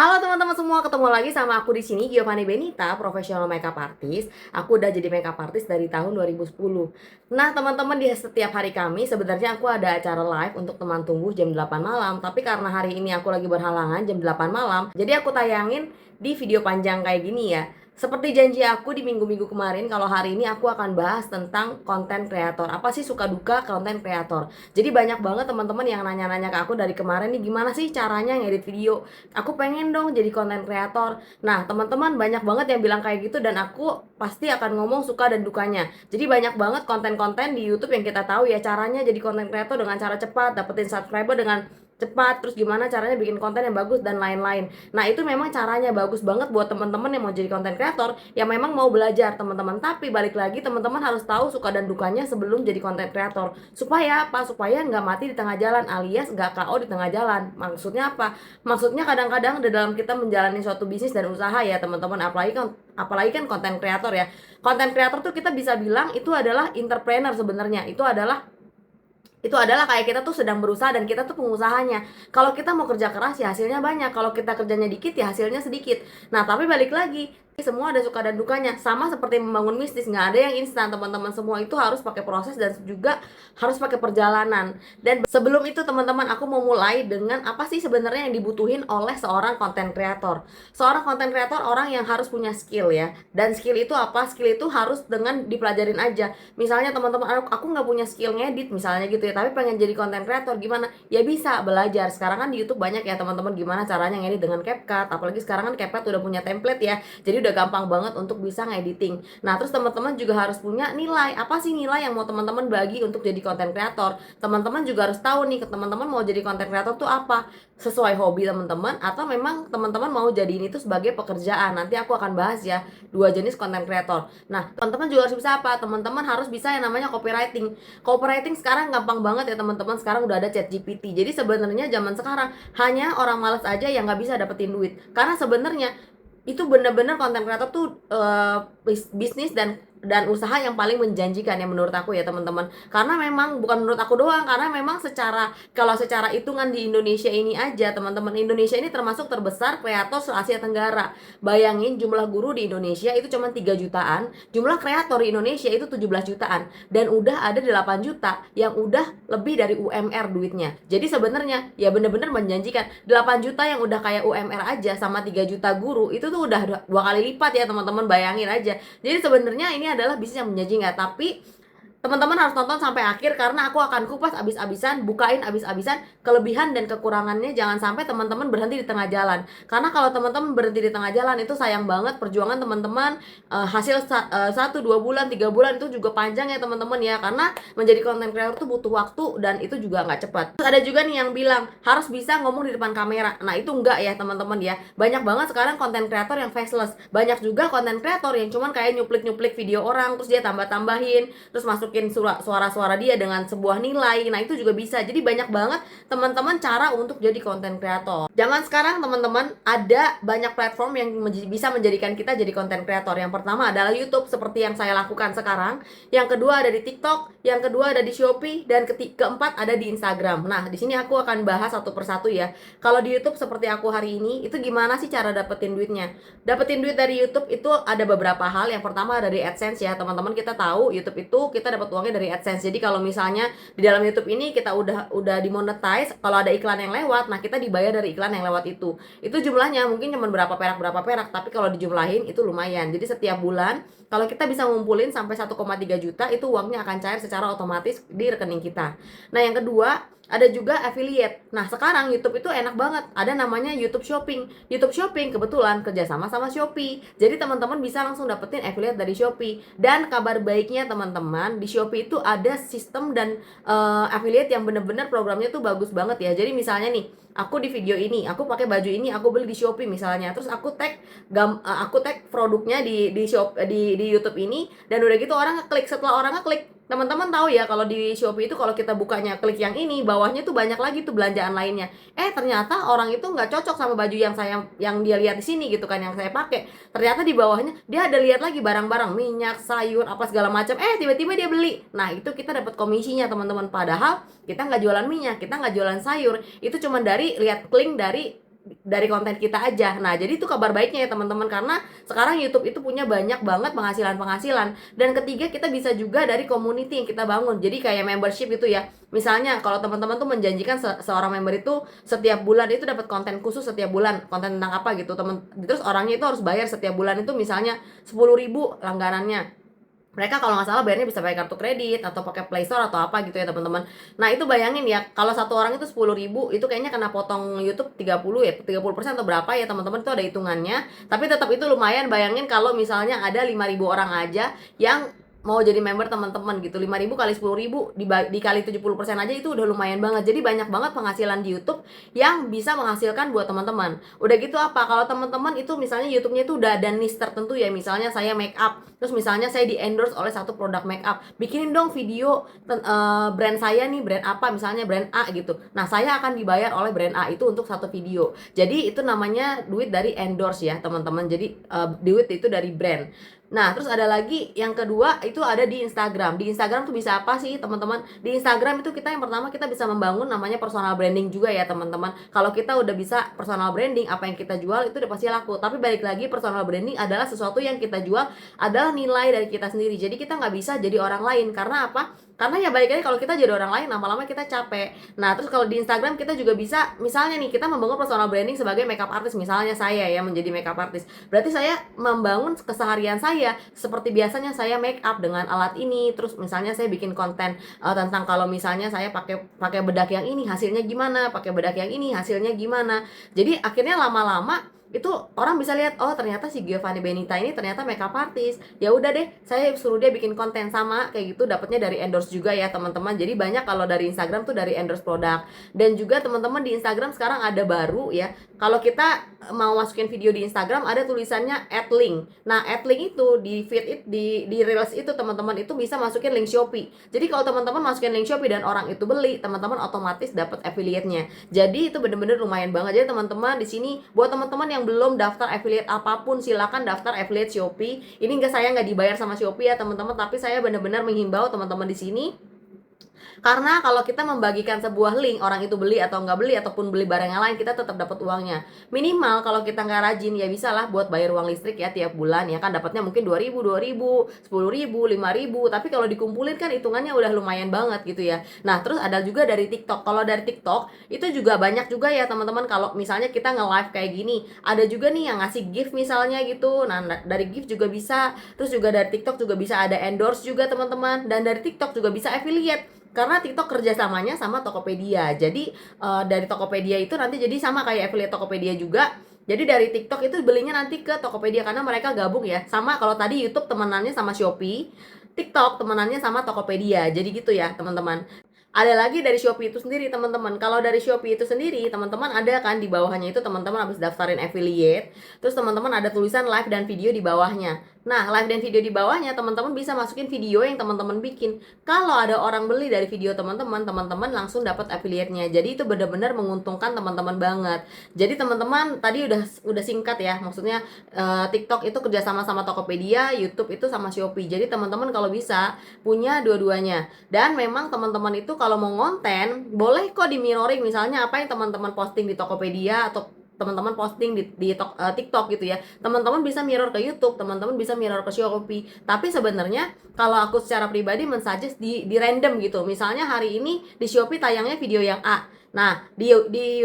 Halo teman-teman semua, ketemu lagi sama aku di sini Giovanni Benita, profesional makeup artist. Aku udah jadi makeup artist dari tahun 2010. Nah, teman-teman di setiap hari kami sebenarnya aku ada acara live untuk teman tumbuh jam 8 malam, tapi karena hari ini aku lagi berhalangan jam 8 malam, jadi aku tayangin di video panjang kayak gini ya. Seperti janji aku di minggu-minggu kemarin, kalau hari ini aku akan bahas tentang konten kreator. Apa sih suka duka konten kreator? Jadi banyak banget teman-teman yang nanya-nanya ke aku dari kemarin nih, gimana sih caranya ngedit video? Aku pengen dong jadi konten kreator. Nah, teman-teman banyak banget yang bilang kayak gitu dan aku pasti akan ngomong suka dan dukanya. Jadi banyak banget konten-konten di YouTube yang kita tahu ya caranya jadi konten kreator dengan cara cepat, dapetin subscriber dengan cepat, terus gimana caranya bikin konten yang bagus dan lain-lain. Nah, itu memang caranya bagus banget buat teman-teman yang mau jadi konten kreator yang memang mau belajar, teman-teman. Tapi balik lagi teman-teman harus tahu suka dan dukanya sebelum jadi konten kreator. Supaya apa? Supaya nggak mati di tengah jalan alias nggak KO di tengah jalan. Maksudnya apa? Maksudnya kadang-kadang di dalam kita menjalani suatu bisnis dan usaha ya teman-teman, apalagi kan konten kreator ya. Konten kreator tuh kita bisa bilang itu adalah entrepreneur sebenarnya. Itu adalah kayak kita tuh sedang berusaha dan kita tuh pengusahanya. Kalau kita mau kerja keras ya hasilnya banyak, kalau kita kerjanya dikit ya hasilnya sedikit. Nah, tapi balik lagi, semua ada suka dan dukanya. Sama seperti membangun bisnis, nggak ada yang instan teman-teman. Semua itu harus pakai proses dan juga harus pakai perjalanan. Dan sebelum itu teman-teman, aku mau mulai dengan apa sih sebenarnya yang dibutuhin oleh seorang konten kreator. Seorang konten kreator orang yang harus punya skill ya. Dan skill itu apa? Skill itu harus dengan dipelajarin aja. Misalnya teman-teman, aku nggak punya skill ngedit misalnya gitu ya, tapi pengen jadi konten kreator gimana? Ya bisa belajar. Sekarang kan di YouTube banyak ya teman-teman gimana caranya ngedit dengan CapCut. Apalagi sekarang kan CapCut udah punya template ya. Jadi udah gampang banget untuk bisa ngediting. Nah, terus teman-teman juga harus punya nilai. Apa sih nilai yang mau teman-teman bagi untuk jadi konten kreator? Teman-teman juga harus tahu nih, teman-teman mau jadi konten kreator tuh apa? Sesuai hobi teman-teman atau memang teman-teman mau jadiin itu sebagai pekerjaan. Nanti aku akan bahas ya dua jenis konten kreator. Nah, teman-teman juga harus bisa apa? Teman-teman harus bisa yang namanya copywriting. Copywriting sekarang gampang banget ya teman-teman. Sekarang udah ada ChatGPT. Jadi sebenarnya zaman sekarang hanya orang malas aja yang nggak bisa dapetin duit. Karena sebenarnya itu bener-bener konten kreator tuh bisnis dan usaha yang paling menjanjikan ya menurut aku ya teman-teman. Karena memang bukan menurut aku doang, karena memang kalau secara hitungan di Indonesia ini aja teman-teman, Indonesia ini termasuk terbesar kreator se Asia Tenggara. Bayangin jumlah guru di Indonesia itu cuma 3 jutaan, jumlah kreator di Indonesia itu 17 jutaan dan udah ada 8 juta yang udah lebih dari UMR duitnya. Jadi sebenarnya ya bener-bener menjanjikan. 8 juta yang udah kayak UMR aja sama 3 juta guru itu tuh udah 2 kali lipat ya teman-teman, bayangin aja. Jadi sebenarnya ini adalah bisnis yang menjanjikan, tapi teman-teman harus nonton sampai akhir karena aku akan kupas abis-abisan, bukain abis-abisan kelebihan dan kekurangannya. Jangan sampai teman-teman berhenti di tengah jalan. Karena kalau teman-teman berhenti di tengah jalan itu sayang banget perjuangan teman-teman. Hasil 1, 2 bulan, 3 bulan itu juga panjang ya teman-teman ya. Karena menjadi content creator itu butuh waktu dan itu juga nggak cepat. Terus ada juga nih yang bilang harus bisa ngomong di depan kamera. Nah, itu enggak ya teman-teman ya. Banyak banget sekarang content creator yang faceless. Banyak juga content creator yang cuman kayak nyuplik-nyuplik video orang terus dia tambah-tambahin, terus masukin suara-suara dia dengan sebuah nilai. Nah, itu juga bisa. Jadi banyak banget teman-teman cara untuk jadi konten kreator. Zaman sekarang teman-teman ada banyak platform yang bisa menjadikan kita jadi konten kreator. Yang pertama adalah YouTube seperti yang saya lakukan sekarang. Yang kedua ada di TikTok, yang kedua ada di Shopee, dan keempat ada di Instagram. Nah, di sini aku akan bahas satu persatu ya. Kalau di YouTube seperti aku hari ini, itu gimana sih cara dapetin duitnya? Dapetin duit dari YouTube itu ada beberapa hal. Yang pertama dari AdSense ya, teman-teman. Kita tahu YouTube itu kita dapat uangnya dari AdSense. Jadi kalau misalnya di dalam YouTube ini kita udah dimonetize, kalau ada iklan yang lewat, nah kita dibayar dari iklan yang lewat itu. Itu jumlahnya mungkin cuma berapa perak, tapi kalau dijumlahin itu lumayan. Jadi setiap bulan kalau kita bisa ngumpulin sampai 1,3 juta, itu uangnya akan cair secara otomatis di rekening kita. Nah, yang kedua ada juga affiliate. Nah, sekarang YouTube itu enak banget. Ada namanya YouTube Shopping. YouTube Shopping kebetulan kerjasama sama Shopee. Jadi teman-teman bisa langsung dapetin affiliate dari Shopee. Dan kabar baiknya teman-teman, di Shopee itu ada sistem dan affiliate yang bener-bener programnya tuh bagus banget ya. Jadi misalnya nih, aku di video ini, aku pakai baju ini, aku beli di Shopee misalnya. Terus aku tag produknya di YouTube ini, dan udah gitu orang ngeklik. Setelah orang ngeklik, teman-teman tahu ya kalau di Shopee itu kalau kita bukanya klik yang ini, bawahnya tuh banyak lagi tuh belanjaan lainnya. Ternyata orang itu nggak cocok sama baju yang dia lihat di sini gitu kan, yang saya pakai. Ternyata di bawahnya dia ada lihat lagi barang-barang minyak, sayur, apa segala macam. Tiba-tiba dia beli. Nah, itu kita dapat komisinya teman-teman. Padahal kita nggak jualan minyak, kita nggak jualan sayur. Itu cuma dari lihat link dari dari konten kita aja. Nah, jadi itu kabar baiknya ya teman-teman, karena sekarang YouTube itu punya banyak banget penghasilan-penghasilan. Dan ketiga, kita bisa juga dari community yang kita bangun. Jadi kayak membership itu ya. Misalnya kalau teman-teman tuh menjanjikan seorang member itu setiap bulan itu dapat konten khusus setiap bulan, konten tentang apa gitu, teman. Terus orangnya itu harus bayar setiap bulan itu misalnya 10.000 langganannya. Mereka kalau nggak salah bayarnya bisa pakai kartu kredit atau pakai Play Store atau apa gitu ya teman-teman. Nah itu bayangin ya, kalau satu orang itu 10.000, itu kayaknya kena potong YouTube 30 ya, 30% atau berapa ya teman-teman, itu ada hitungannya. Tapi tetap itu lumayan, bayangin kalau misalnya ada 5.000 orang aja yang mau jadi member teman-teman gitu. 5.000 kali 10.000 dikali 70% aja itu udah lumayan banget. Jadi banyak banget penghasilan di YouTube yang bisa menghasilkan buat teman-teman. Udah gitu apa, kalau teman-teman itu misalnya YouTube-nya itu udah ada niche tertentu ya, misalnya saya make up, terus misalnya saya di endorse oleh satu produk make up, bikinin dong video brand saya nih, brand apa, misalnya brand A gitu. Nah saya akan dibayar oleh brand A itu untuk satu video. Jadi itu namanya duit dari endorse ya teman-teman. Jadi duit itu dari brand. Nah, terus ada lagi yang kedua itu ada di Instagram. Di Instagram tuh bisa apa sih, teman-teman? Di Instagram itu kita yang pertama kita bisa membangun namanya personal branding juga ya, teman-teman. Kalau kita udah bisa personal branding, apa yang kita jual itu udah pasti laku. Tapi balik lagi, personal branding adalah sesuatu yang kita jual adalah nilai dari kita sendiri. Jadi kita nggak bisa jadi orang lain. Karena apa? Karena ya balik lagi, kalau kita jadi orang lain lama-lama kita capek. Nah, terus kalau di Instagram kita juga bisa, misalnya nih kita membangun personal branding sebagai makeup artist, misalnya saya ya menjadi makeup artist. Berarti saya membangun keseharian saya seperti biasanya saya make up dengan alat ini. Terus misalnya saya bikin konten tentang kalau misalnya saya pakai pakai bedak yang ini hasilnya gimana, pakai bedak yang ini hasilnya gimana. Jadi akhirnya lama-lama itu orang bisa lihat, oh ternyata si Giovanni Benita ini ternyata makeup artist. Ya udah deh, saya suruh dia bikin konten sama kayak gitu, dapatnya dari endorse juga ya teman-teman. Jadi banyak kalau dari Instagram tuh dari endorse produk. Dan juga teman-teman di Instagram sekarang ada baru ya. Kalau kita mau masukin video di Instagram ada tulisannya add link. Nah, add link itu di feed it, di reels itu teman-teman itu bisa masukin link Shopee. Jadi kalau teman-teman masukin link Shopee dan orang itu beli, teman-teman otomatis dapat affiliate-nya. Jadi itu bener-bener lumayan banget. Jadi teman-teman di sini buat teman-teman yang belum daftar affiliate apapun, silakan daftar affiliate Shopee. Ini saya nggak dibayar sama Shopee ya teman-teman, tapi saya benar-benar menghimbau teman-teman di sini. Karena kalau kita membagikan sebuah link, orang itu beli atau nggak beli ataupun beli barang yang lain, kita tetap dapat uangnya. Minimal kalau kita nggak rajin ya bisa lah buat bayar uang listrik ya tiap bulan ya kan, dapatnya mungkin 2.000, 2.000, 10.000, 5.000. Tapi kalau dikumpulin kan hitungannya udah lumayan banget gitu ya. Nah, terus ada juga dari TikTok. Kalau dari TikTok itu juga banyak juga ya teman-teman. Kalau misalnya kita nge-live kayak gini, ada juga nih yang ngasih gift misalnya gitu. Nah, dari gift juga bisa. Terus juga dari TikTok juga bisa ada endorse juga teman-teman. Dan dari TikTok juga bisa affiliate. Karena TikTok kerjasamanya sama Tokopedia. Jadi dari Tokopedia itu nanti jadi sama kayak affiliate Tokopedia juga. Jadi dari TikTok itu belinya nanti ke Tokopedia karena mereka gabung ya. Sama kalau tadi YouTube temenannya sama Shopee, TikTok temenannya sama Tokopedia. Jadi gitu ya teman-teman. Ada lagi dari Shopee itu sendiri teman-teman. Kalau dari Shopee itu sendiri teman-teman ada kan di bawahnya itu teman-teman habis daftarin affiliate, terus teman-teman ada tulisan live dan video di bawahnya. Nah, live dan video di bawahnya teman-teman bisa masukin video yang teman-teman bikin. Kalau ada orang beli dari video teman-teman, teman-teman langsung dapat affiliate-nya. Jadi itu benar-benar menguntungkan teman-teman banget. Jadi teman-teman tadi udah singkat ya. Maksudnya TikTok itu kerjasama sama Tokopedia, YouTube itu sama Shopee. Jadi teman-teman kalau bisa punya dua-duanya. Dan memang teman-teman itu kalau mau ngonten, boleh kok di mirroring, misalnya apa yang teman-teman posting di Tokopedia atau teman-teman posting di TikTok gitu ya. Teman-teman bisa mirror ke YouTube, teman-teman bisa mirror ke Shopee. Tapi sebenarnya kalau aku secara pribadi mensuggest di random gitu. Misalnya hari ini di Shopee tayangnya video yang A. Nah, di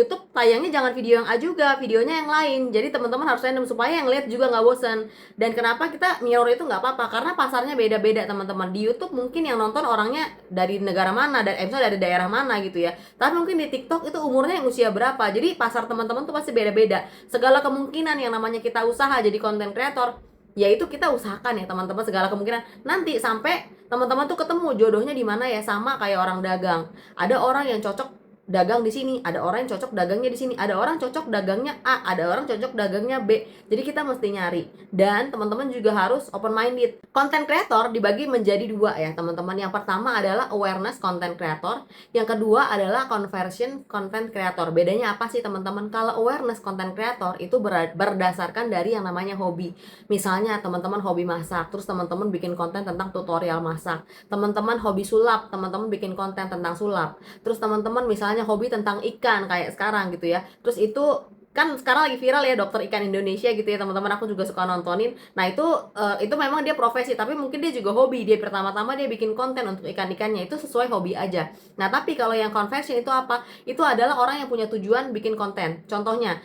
YouTube tayangnya jangan video yang A juga, videonya yang lain. Jadi teman-teman harus random supaya yang lihat juga nggak bosen. Dan kenapa kita mirror itu nggak apa-apa? Karena pasarnya beda-beda teman-teman. Di YouTube mungkin yang nonton orangnya dari negara mana, misalnya dari daerah mana gitu ya. Tapi mungkin di TikTok itu umurnya yang usia berapa. Jadi pasar teman-teman tuh pasti beda-beda. Segala kemungkinan yang namanya kita usaha jadi content creator, yaitu kita usahakan ya teman-teman, segala kemungkinan nanti sampai teman-teman tuh ketemu jodohnya di mana ya. Sama kayak orang dagang. Ada orang yang cocok dagang di sini, ada orang yang cocok dagangnya di sini, ada orang cocok dagangnya A, ada orang cocok dagangnya B. Jadi kita mesti nyari. Dan teman-teman juga harus open minded. Content creator dibagi menjadi dua ya teman-teman. Yang pertama adalah awareness content creator, yang kedua adalah conversion content creator. Bedanya apa sih teman-teman? Kalau awareness content creator itu berdasarkan dari yang namanya hobi. Misalnya teman-teman hobi masak, terus teman-teman bikin konten tentang tutorial masak. Teman-teman hobi sulap, teman-teman bikin konten tentang sulap. Terus teman-teman misalnya hobi tentang ikan kayak sekarang gitu ya. Terus itu kan sekarang lagi viral ya dokter ikan Indonesia gitu ya teman-teman, aku juga suka nontonin. Nah itu memang dia profesi, tapi mungkin dia juga hobi. Dia pertama-tama dia bikin konten untuk ikan-ikannya, itu sesuai hobi aja. Nah tapi kalau yang conversion itu apa? Itu adalah orang yang punya tujuan bikin konten. Contohnya,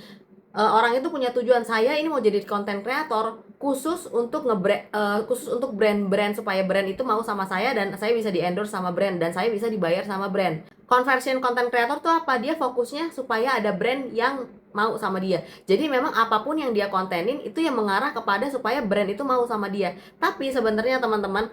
orang itu punya tujuan, saya ini mau jadi konten kreator khusus untuk khusus untuk brand-brand, supaya brand itu mau sama saya dan saya bisa di endorse sama brand dan saya bisa dibayar sama brand. Conversion content creator tuh apa? Dia fokusnya supaya ada brand yang mau sama dia. Jadi memang apapun yang dia kontenin itu yang mengarah kepada supaya brand itu mau sama dia. Tapi sebenarnya teman-teman,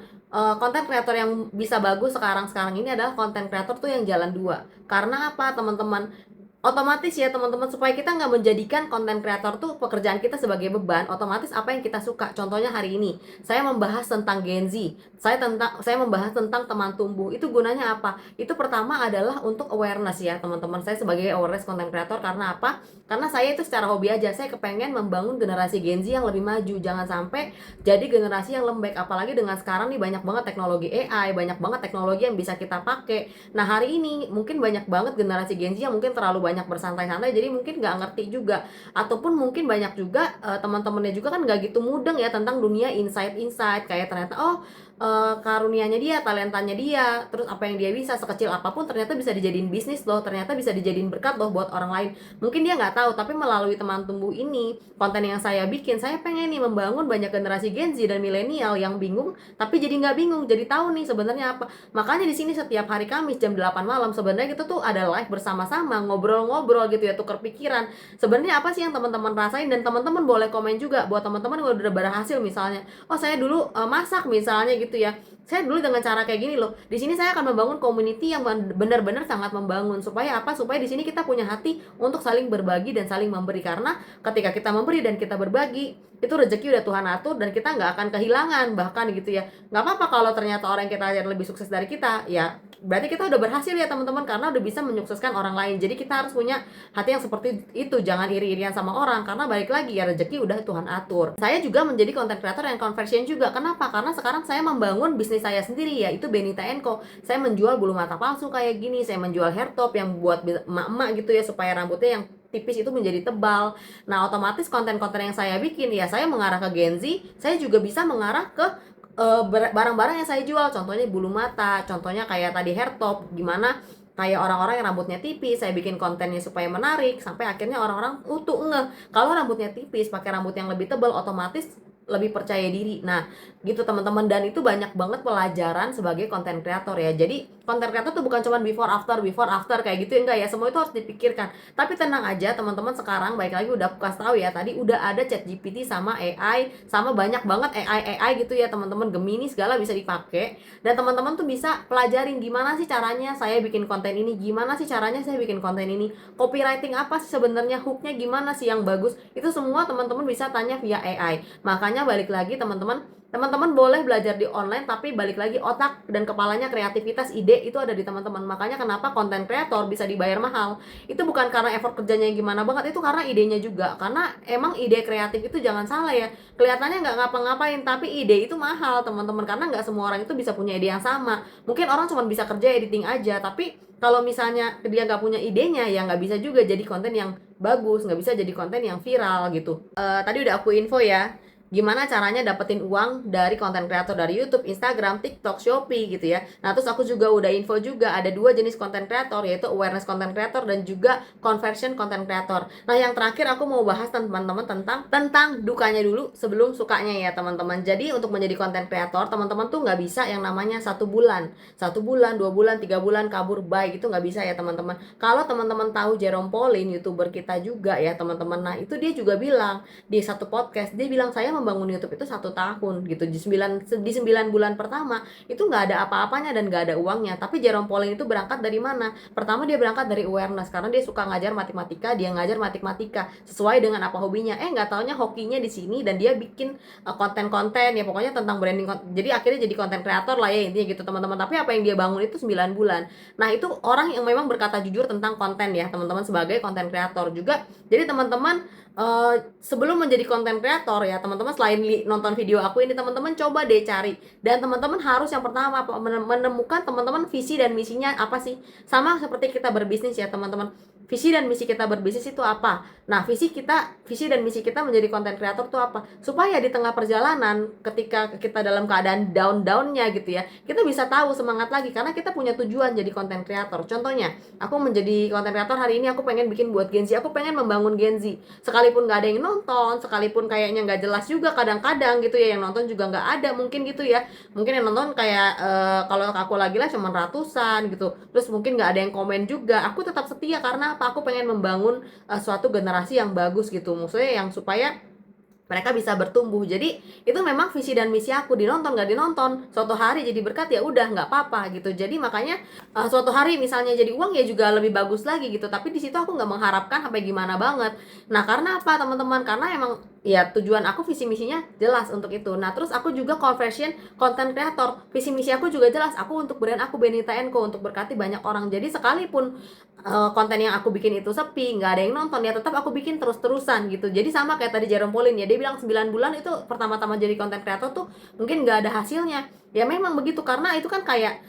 konten kreator yang bisa bagus sekarang ini adalah konten kreator tuh yang jalan dua. Karena apa teman-teman? Otomatis ya teman-teman, supaya kita nggak menjadikan konten kreator tuh pekerjaan kita sebagai beban. Otomatis apa yang kita suka, contohnya hari ini saya membahas tentang Gen Z, saya membahas tentang teman tumbuh. Itu gunanya apa? Itu pertama adalah untuk awareness ya teman-teman. Saya sebagai awareness konten kreator, karena apa? Karena saya itu secara hobi aja, saya kepengen membangun generasi Gen Z yang lebih maju. Jangan sampai jadi generasi yang lembek. Apalagi dengan sekarang nih banyak banget teknologi AI, banyak banget teknologi yang bisa kita pakai. Nah hari ini mungkin banyak banget generasi Gen Z yang mungkin terlalu banyak bersantai-santai, jadi mungkin nggak ngerti juga. Ataupun mungkin banyak juga teman-temannya juga kan nggak gitu mudeng ya tentang dunia insight kayak ternyata karunianya dia, talentanya dia, terus apa yang dia bisa sekecil apapun ternyata bisa dijadiin bisnis loh, ternyata bisa dijadiin berkat loh buat orang lain. Mungkin dia nggak tahu, tapi melalui teman tumbuh ini, konten yang saya bikin, saya pengen nih membangun banyak generasi Gen Z dan milenial yang bingung, tapi jadi nggak bingung, jadi tahu nih sebenarnya apa. Makanya di sini setiap hari Kamis jam 8 malam sebenarnya kita tuh ada live bersama-sama, ngobrol-ngobrol gitu ya, tukar pikiran. Sebenarnya apa sih yang teman-teman rasain, dan teman-teman boleh komen juga buat teman-teman yang udah berhasil, misalnya, oh saya dulu masak misalnya gitu ya. Saya dulu dengan cara kayak gini loh. Di sini saya akan membangun community yang benar-benar sangat membangun, supaya apa? Supaya di sini kita punya hati untuk saling berbagi dan saling memberi, karena ketika kita memberi dan kita berbagi, itu rezeki udah Tuhan atur dan kita nggak akan kehilangan bahkan gitu ya. Nggak apa-apa kalau ternyata orang yang kita lihat lebih sukses dari kita, ya berarti kita udah berhasil ya teman-teman, karena udah bisa menyukseskan orang lain. Jadi kita harus punya hati yang seperti itu, jangan iri-irian sama orang, karena balik lagi ya rezeki udah Tuhan atur. Saya juga menjadi content creator yang conversion juga. Kenapa? Karena sekarang saya membangun bisnis saya sendiri, yaitu Benita Co. Saya menjual bulu mata palsu kayak gini, saya menjual hair top yang buat emak-emak gitu ya, supaya rambutnya yang tipis itu menjadi tebal. Nah otomatis konten-konten yang saya bikin ya saya mengarah ke Gen Z, saya juga bisa mengarah ke barang-barang yang saya jual. Contohnya bulu mata, contohnya kayak tadi hair top, gimana kayak orang-orang yang rambutnya tipis, saya bikin kontennya supaya menarik, sampai akhirnya orang-orang tuh ngeh kalau rambutnya tipis pakai rambut yang lebih tebal otomatis lebih percaya diri. Nah gitu teman-teman, dan itu banyak banget pelajaran sebagai konten kreator ya. Jadi konten kreator tuh bukan cuma before after kayak gitu, enggak ya, semua itu harus dipikirkan. Tapi tenang aja teman-teman, sekarang baik lagi udah aku kasih tahu ya, tadi udah ada ChatGPT sama AI, sama banyak banget AI gitu ya teman-teman, Gemini segala bisa dipakai, dan teman-teman tuh bisa pelajarin gimana sih caranya saya bikin konten ini, gimana sih caranya saya bikin konten ini, copywriting apa sih sebenarnya, hooknya gimana sih yang bagus, itu semua teman-teman bisa tanya via AI. Makanya balik lagi teman-teman boleh belajar di online, tapi balik lagi otak dan kepalanya, kreativitas, ide itu ada di teman-teman. Makanya kenapa konten kreator bisa dibayar mahal, itu bukan karena effort kerjanya yang gimana banget, itu karena idenya juga. Karena emang ide kreatif itu jangan salah ya, kelihatannya nggak ngapa-ngapain, tapi ide itu mahal teman-teman, karena nggak semua orang itu bisa punya ide yang sama. Mungkin orang cuma bisa kerja editing aja, tapi kalau misalnya dia nggak punya idenya, ya nggak bisa juga jadi konten yang bagus, nggak bisa jadi konten yang viral gitu. Tadi udah aku info ya gimana caranya dapetin uang dari konten kreator dari YouTube, Instagram, TikTok, Shopee gitu ya. Nah terus aku juga udah info juga ada dua jenis konten kreator, yaitu awareness konten kreator dan juga conversion konten kreator. Nah yang terakhir aku mau bahas teman-teman tentang dukanya dulu sebelum sukanya ya teman-teman. Jadi untuk menjadi konten kreator teman-teman tuh nggak bisa yang namanya 1 bulan, 2 bulan, 3 bulan kabur bye gitu, nggak bisa ya teman-teman. Kalau teman-teman tahu Jerome Pauline, YouTuber kita juga ya teman-teman, nah itu dia juga bilang di satu podcast, dia bilang saya membangun YouTube itu 1 tahun gitu. Di 9 bulan pertama itu nggak ada apa-apanya dan nggak ada uangnya. Tapi Jerome Pauline itu berangkat dari mana? Pertama dia berangkat dari awareness, karena dia suka ngajar matematika, dia ngajar matematika sesuai dengan apa hobinya. Nggak taunya hokinya di sini, dan dia bikin konten-konten ya pokoknya tentang branding. Jadi akhirnya jadi konten kreator lah ya intinya gitu teman-teman. Tapi apa yang dia bangun itu 9 bulan. Nah itu orang yang memang berkata jujur tentang konten ya teman-teman, sebagai konten kreator juga. Jadi teman-teman sebelum menjadi konten kreator ya teman-teman, selain nonton video aku ini, teman-teman coba deh cari, dan teman-teman harus yang pertama menemukan teman-teman visi dan misinya apa sih. Sama seperti kita berbisnis ya teman-teman, visi dan misi kita berbisnis itu apa. Nah, visi dan misi kita menjadi content creator itu apa? Supaya di tengah perjalanan ketika kita dalam keadaan down-downnya gitu ya, kita bisa tahu semangat lagi karena kita punya tujuan jadi content creator. Contohnya, aku menjadi content creator hari ini, aku pengen bikin buat Gen Z, aku pengen membangun Gen Z. Sekalipun nggak ada yang nonton, sekalipun kayaknya nggak jelas juga kadang-kadang gitu ya, yang nonton juga nggak ada mungkin gitu ya. Mungkin yang nonton kayak kalau aku lagi lah cuma ratusan gitu. Terus mungkin nggak ada yang komen juga. Aku tetap setia karena apa? Aku pengen membangun suatu generasi yang bagus gitu. Maksudnya yang supaya mereka bisa bertumbuh. Jadi itu memang visi dan misi aku. Dinonton nggak dinonton, suatu hari jadi berkat ya udah nggak apa-apa gitu. Jadi makanya suatu hari misalnya jadi uang ya juga lebih bagus lagi gitu. Tapi di situ aku nggak mengharapkan sampai gimana banget. Nah karena apa teman-teman? Karena emang ya tujuan aku visi misinya jelas untuk itu. Nah terus aku juga conversion content creator. Visi misi aku juga jelas. Aku untuk brand aku Benita Co untuk berkati banyak orang. Jadi sekalipun konten yang aku bikin itu sepi, nggak ada yang nonton ya tetap aku bikin terus-terusan gitu. Jadi sama kayak tadi Jerome Pauline ya, dia bilang 9 bulan itu pertama-tama jadi content creator tuh mungkin nggak ada hasilnya. Ya memang begitu karena itu kan kayak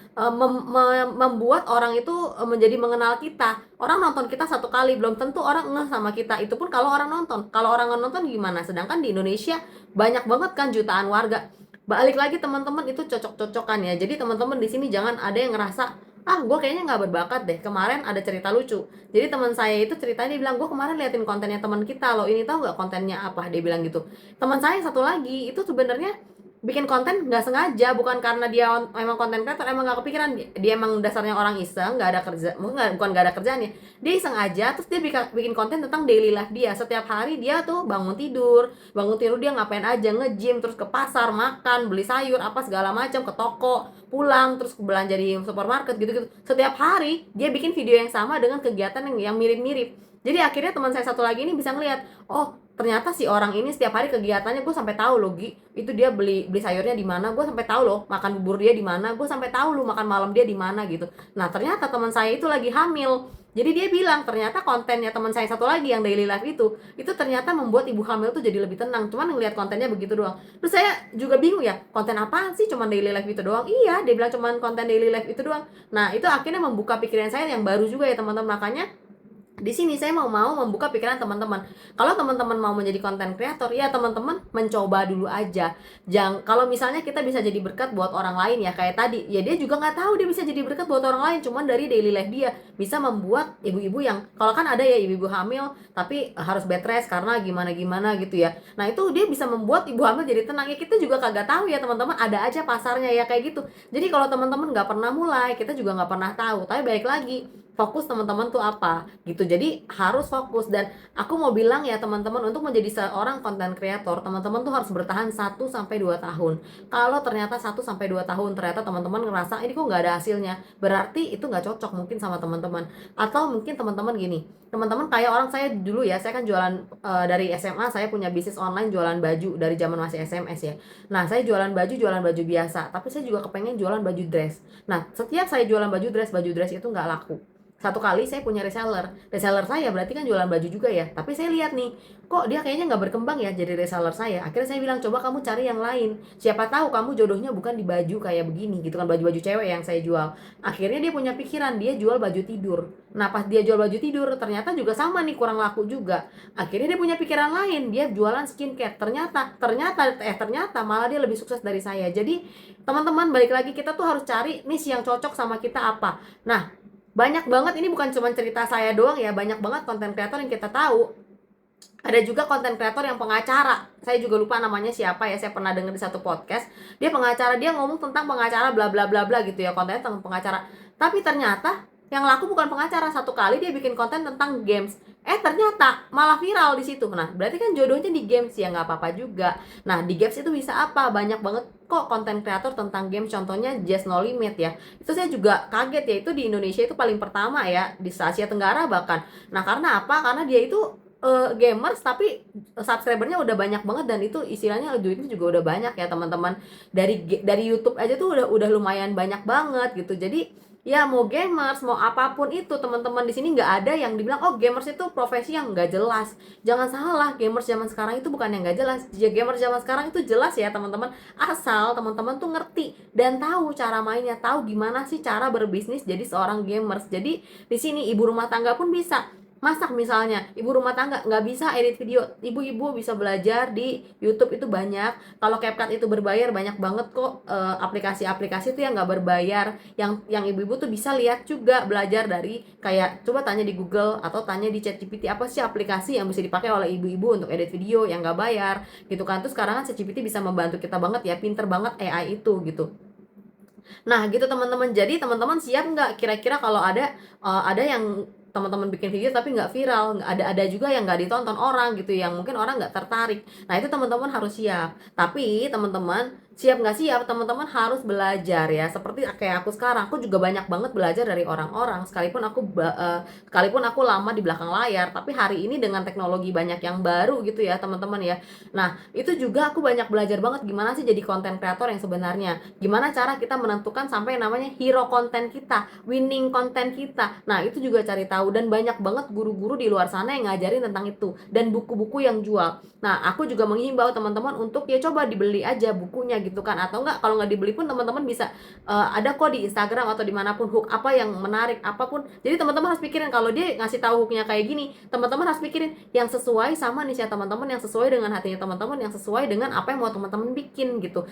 membuat orang itu menjadi mengenal kita. Orang nonton kita satu kali belum tentu orang ngeh sama kita. Itu pun kalau orang nonton. Kalau orang nggak nonton gimana? Sedangkan di Indonesia banyak banget kan jutaan warga. Balik lagi teman-teman itu cocok-cocokan ya. Jadi teman-teman di sini jangan ada yang ngerasa gue kayaknya nggak berbakat deh. Kemarin ada cerita lucu. Jadi teman saya itu ceritanya dia bilang gue kemarin liatin kontennya teman kita loh. Ini tahu nggak kontennya apa? Dia bilang gitu. Teman saya yang satu lagi itu sebenarnya bikin konten nggak sengaja, bukan karena dia emang konten creator, emang nggak kepikiran. Dia emang dasarnya orang iseng, nggak ada kerja, bukan nggak ada kerjaan ya. Dia iseng aja, terus dia bikin konten tentang daily life dia. Setiap hari dia tuh bangun tidur dia ngapain aja, nge-gym, terus ke pasar makan, beli sayur apa segala macam, ke toko, pulang, terus belanja di supermarket gitu-gitu. Setiap hari dia bikin video yang sama dengan kegiatan yang mirip-mirip. Jadi akhirnya teman saya satu lagi ini bisa ngeliat, oh ternyata si orang ini setiap hari kegiatannya, gue sampai tahu loh Gi, itu dia beli sayurnya di mana, gue sampai tahu loh makan bubur dia di mana, gue sampai tahu loh makan malam dia di mana gitu. Nah ternyata teman saya itu lagi hamil. Jadi dia bilang ternyata kontennya teman saya satu lagi yang daily life itu ternyata membuat ibu hamil tuh jadi lebih tenang. Cuman ngelihat kontennya begitu doang. Terus saya juga bingung ya, konten apaan sih cuman daily life itu doang? Iya, dia bilang cuman konten daily life itu doang. Nah itu akhirnya membuka pikiran saya yang baru juga ya teman-teman. Makanya di sini saya mau membuka pikiran teman-teman. Kalau teman-teman mau menjadi content creator, ya teman-teman mencoba dulu aja. Jangan, kalau misalnya kita bisa jadi berkat buat orang lain ya kayak tadi, ya dia juga nggak tahu dia bisa jadi berkat buat orang lain. Cuman dari daily life dia bisa membuat ibu-ibu yang, kalau kan ada ya ibu-ibu hamil tapi harus bed rest karena gimana-gimana gitu ya. Nah itu dia bisa membuat ibu hamil jadi tenang. Ya kita juga kagak tahu ya teman-teman, ada aja pasarnya ya kayak gitu. Jadi kalau teman-teman nggak pernah mulai, kita juga nggak pernah tahu. Tapi balik lagi, fokus teman-teman tuh apa gitu. Jadi harus fokus. Dan aku mau bilang ya teman-teman, untuk menjadi seorang content creator, teman-teman tuh harus bertahan 1-2 tahun. Kalau ternyata 1-2 tahun ternyata teman-teman ngerasa ini kok nggak ada hasilnya, berarti itu nggak cocok mungkin sama teman-teman. Atau mungkin teman-teman gini, teman-teman kayak orang saya dulu ya, saya kan jualan dari SMA, saya punya bisnis online jualan baju dari zaman masih SMS ya. Nah saya jualan baju biasa, tapi saya juga kepengen jualan baju dress. Nah setiap saya jualan baju dress itu nggak laku. Satu kali saya punya reseller saya berarti kan jualan baju juga ya, tapi saya lihat nih kok dia kayaknya nggak berkembang ya jadi reseller saya. Akhirnya saya bilang coba kamu cari yang lain, siapa tahu kamu jodohnya bukan di baju kayak begini gitu kan, baju-baju cewek yang saya jual. Akhirnya dia punya pikiran, dia jual baju tidur. Nah pas dia jual baju tidur ternyata juga sama nih, kurang laku juga. Akhirnya dia punya pikiran lain, dia jualan skincare. Ternyata malah dia lebih sukses dari saya. Jadi teman-teman balik lagi, kita tuh harus cari niche yang cocok sama kita apa. Nah banyak banget, ini bukan cuma cerita saya doang ya, banyak banget konten kreator yang kita tahu. Ada juga konten kreator yang pengacara, saya juga lupa namanya siapa ya, saya pernah dengar di satu podcast, dia pengacara, dia ngomong tentang pengacara bla bla bla bla gitu ya, kontennya tentang pengacara. Tapi ternyata yang laku bukan pengacara. Satu kali dia bikin konten tentang games, ternyata malah viral di situ. Nah berarti kan jodohnya di games ya, nggak apa-apa juga. Nah di games itu bisa apa, banyak banget kok konten kreator tentang game, contohnya Just No Limit ya. Itu saya juga kaget ya, itu di Indonesia itu paling pertama ya, di Asia Tenggara bahkan. Nah karena apa? Karena dia itu gamers tapi subscribernya udah banyak banget, dan itu istilahnya duitnya juga udah banyak ya teman-teman. Dari YouTube aja tuh udah lumayan banyak banget gitu. Jadi ya mau gamers mau apapun itu teman-teman, di sini nggak ada yang dibilang oh gamers itu profesi yang nggak jelas. Jangan salah, gamers zaman sekarang itu bukan yang nggak jelas ya, gamers zaman sekarang itu jelas ya teman-teman, asal teman-teman tuh ngerti dan tahu cara mainnya, tahu gimana sih cara berbisnis jadi seorang gamers. Jadi di sini ibu rumah tangga pun bisa. masak misalnya, ibu rumah tangga nggak bisa edit video, ibu-ibu bisa belajar di YouTube itu banyak. Kalau CapCut itu berbayar, banyak banget kok aplikasi-aplikasi tuh yang nggak berbayar, yang ibu-ibu tuh bisa lihat juga, belajar dari kayak coba tanya di Google atau tanya di ChatGPT apa sih aplikasi yang bisa dipakai oleh ibu-ibu untuk edit video yang nggak bayar gitu kan. Terus sekarang kan ChatGPT bisa membantu kita banget ya, pinter banget AI itu gitu. Nah gitu teman-teman, jadi teman-teman siap nggak kira-kira kalau ada yang teman-teman bikin video tapi nggak viral, ada juga yang nggak ditonton orang gitu, yang mungkin orang nggak tertarik. Nah itu teman-teman harus siap. Tapi teman-teman siap nggak siap, teman-teman harus belajar ya. Seperti kayak aku sekarang, aku juga banyak banget belajar dari orang-orang. Sekalipun aku lama di belakang layar, tapi hari ini dengan teknologi banyak yang baru gitu ya teman-teman ya. Nah itu juga aku banyak belajar banget gimana sih jadi konten kreator yang sebenarnya. Gimana cara kita menentukan sampai namanya hero konten kita, winning konten kita. Nah itu juga cari tahu, dan banyak banget guru-guru di luar sana yang ngajarin tentang itu, dan buku-buku yang jual. Nah aku juga menghimbau teman-teman untuk ya coba dibeli aja bukunya gitu kan, atau enggak kalau nggak dibeli pun teman-teman bisa ada kok di Instagram atau dimanapun hook apa yang menarik apapun. Jadi teman-teman harus pikirin kalau dia ngasih tahu hooknya kayak gini, teman-teman harus pikirin yang sesuai sama niche teman-teman, yang sesuai dengan hatinya teman-teman, yang sesuai dengan apa yang mau teman-teman bikin gitu.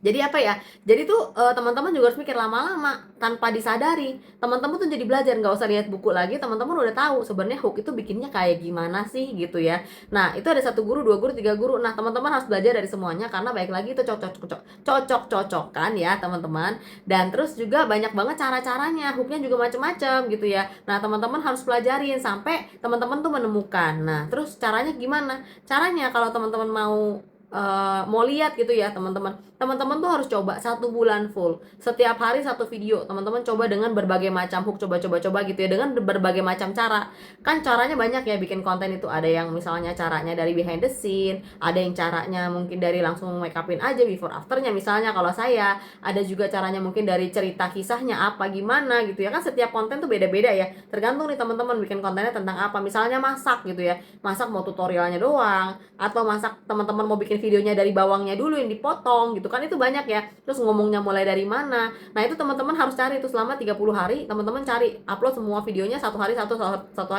Jadi apa ya, jadi tuh teman-teman juga harus mikir, lama-lama tanpa disadari teman-teman tuh jadi belajar, nggak usah lihat buku lagi, teman-teman udah tahu sebenarnya hook itu bikinnya kayak gimana sih gitu ya. Nah itu ada satu guru, dua guru, tiga guru. Nah teman-teman harus belajar dari semuanya, karena baik lagi itu cocok-cocokan ya teman-teman. Dan terus juga banyak banget cara-caranya, hooknya juga macam-macam gitu ya. Nah teman-teman harus pelajarin sampai teman-teman tuh menemukan. Nah terus caranya gimana? Caranya kalau teman-teman mau lihat gitu ya teman-teman tuh harus coba 1 bulan full, setiap hari 1 video. Teman-teman coba dengan berbagai macam hook, coba gitu ya, dengan berbagai macam cara. Kan caranya banyak ya bikin konten itu, ada yang misalnya caranya dari behind the scene, ada yang caranya mungkin dari langsung make upin aja before afternya misalnya kalau saya, ada juga caranya mungkin dari cerita kisahnya apa gimana gitu ya. Kan setiap konten tuh beda-beda ya, tergantung nih teman-teman bikin kontennya tentang apa. Misalnya masak gitu ya, masak mau tutorialnya doang, atau masak teman-teman mau bikin videonya dari bawangnya dulu yang dipotong gitu kan, itu banyak ya. Terus ngomongnya mulai dari mana, nah itu teman-teman harus cari itu selama 30 hari. Teman-teman cari upload semua videonya, satu hari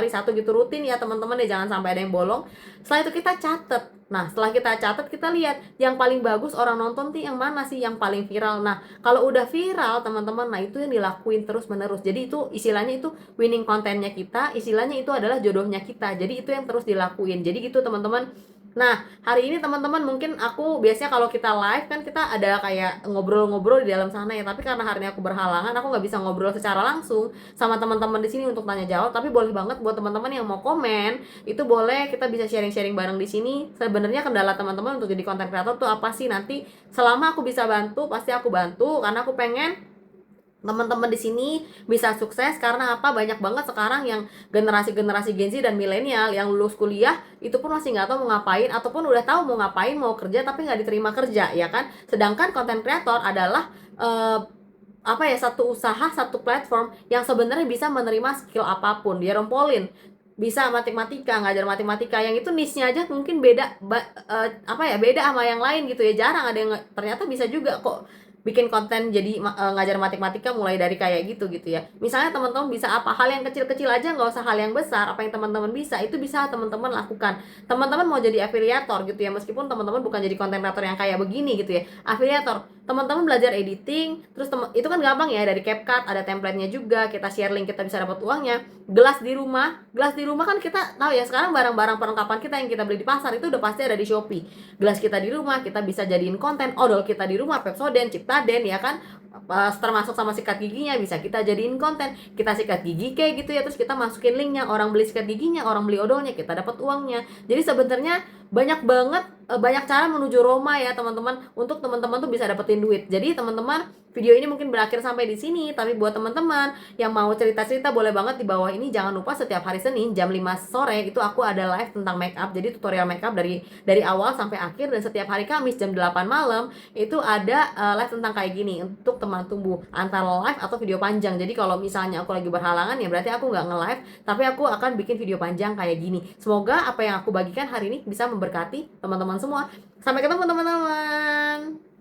satu gitu, rutin ya teman-teman ya, jangan sampai ada yang bolong. Setelah itu kita catet. Nah setelah kita catat, kita lihat yang paling bagus orang nonton tuh yang mana sih, yang paling viral. Nah kalau udah viral teman-teman, nah itu yang dilakuin terus menerus. Jadi itu istilahnya itu winning kontennya kita, istilahnya itu adalah jodohnya kita. Jadi itu yang terus dilakuin. Jadi gitu teman-teman. Nah, hari ini teman-teman mungkin aku biasanya kalau kita live kan kita ada kayak ngobrol-ngobrol di dalam sana ya. Tapi karena hari ini aku berhalangan, aku nggak bisa ngobrol secara langsung sama teman-teman di sini untuk tanya jawab. Tapi boleh banget buat teman-teman yang mau komen, itu boleh, kita bisa sharing-sharing bareng di sini. Sebenarnya kendala teman-teman untuk jadi content creator tuh apa sih? Nanti selama aku bisa bantu, pasti aku bantu, karena aku pengen teman-teman di sini bisa sukses. Karena apa, banyak banget sekarang yang generasi Gen Z dan milenial yang lulus kuliah itu pun masih nggak tahu mau ngapain, ataupun udah tahu mau ngapain, mau kerja tapi nggak diterima kerja ya kan. Sedangkan content creator adalah apa ya, satu usaha, satu platform yang sebenarnya bisa menerima skill apapun. Dia rompolin, bisa matematika, ngajar matematika, yang itu niche-nya aja mungkin apa ya, beda sama yang lain gitu ya. Jarang ada yang ternyata bisa juga kok bikin konten jadi ngajar matematika mulai dari kayak gitu ya. Misalnya teman-teman bisa apa, hal yang kecil-kecil aja, nggak usah hal yang besar. Apa yang teman-teman bisa itu bisa teman-teman lakukan. Teman-teman mau jadi afiliator gitu ya, meskipun teman-teman bukan jadi konten kreator yang kayak begini gitu ya, afiliator, teman-teman belajar editing, terus itu kan gampang ya, dari CapCut ada template-nya juga, kita share link, kita bisa dapat uangnya. Gelas di rumah kan kita tahu ya, sekarang barang-barang perlengkapan kita yang kita beli di pasar itu udah pasti ada di Shopee. Gelas kita di rumah kita bisa jadiin konten, odol kita di rumah, Pepsodent, Ciptaden ya kan, termasuk sama sikat giginya bisa kita jadiin konten. Kita sikat gigi kayak gitu ya, terus kita masukin linknya, orang beli sikat giginya, orang beli odolnya, kita dapat uangnya. Jadi sebenarnya banyak banget, banyak cara menuju Roma ya teman-teman, untuk teman-teman tuh bisa dapetin duit. Jadi teman-teman, video ini mungkin berakhir sampai di sini, tapi buat teman-teman yang mau cerita-cerita boleh banget di bawah ini. Jangan lupa setiap hari Senin jam 5 sore itu aku ada live tentang makeup. Jadi tutorial makeup dari awal sampai akhir. Dan setiap hari Kamis jam 8 malam itu ada live tentang kayak gini, untuk teman tumbuh, antara live atau video panjang. Jadi kalau misalnya aku lagi berhalangan ya berarti aku nggak nge-live, tapi aku akan bikin video panjang kayak gini. Semoga apa yang aku bagikan hari ini bisa memberkati teman-teman semua. Sampai ketemu teman-teman.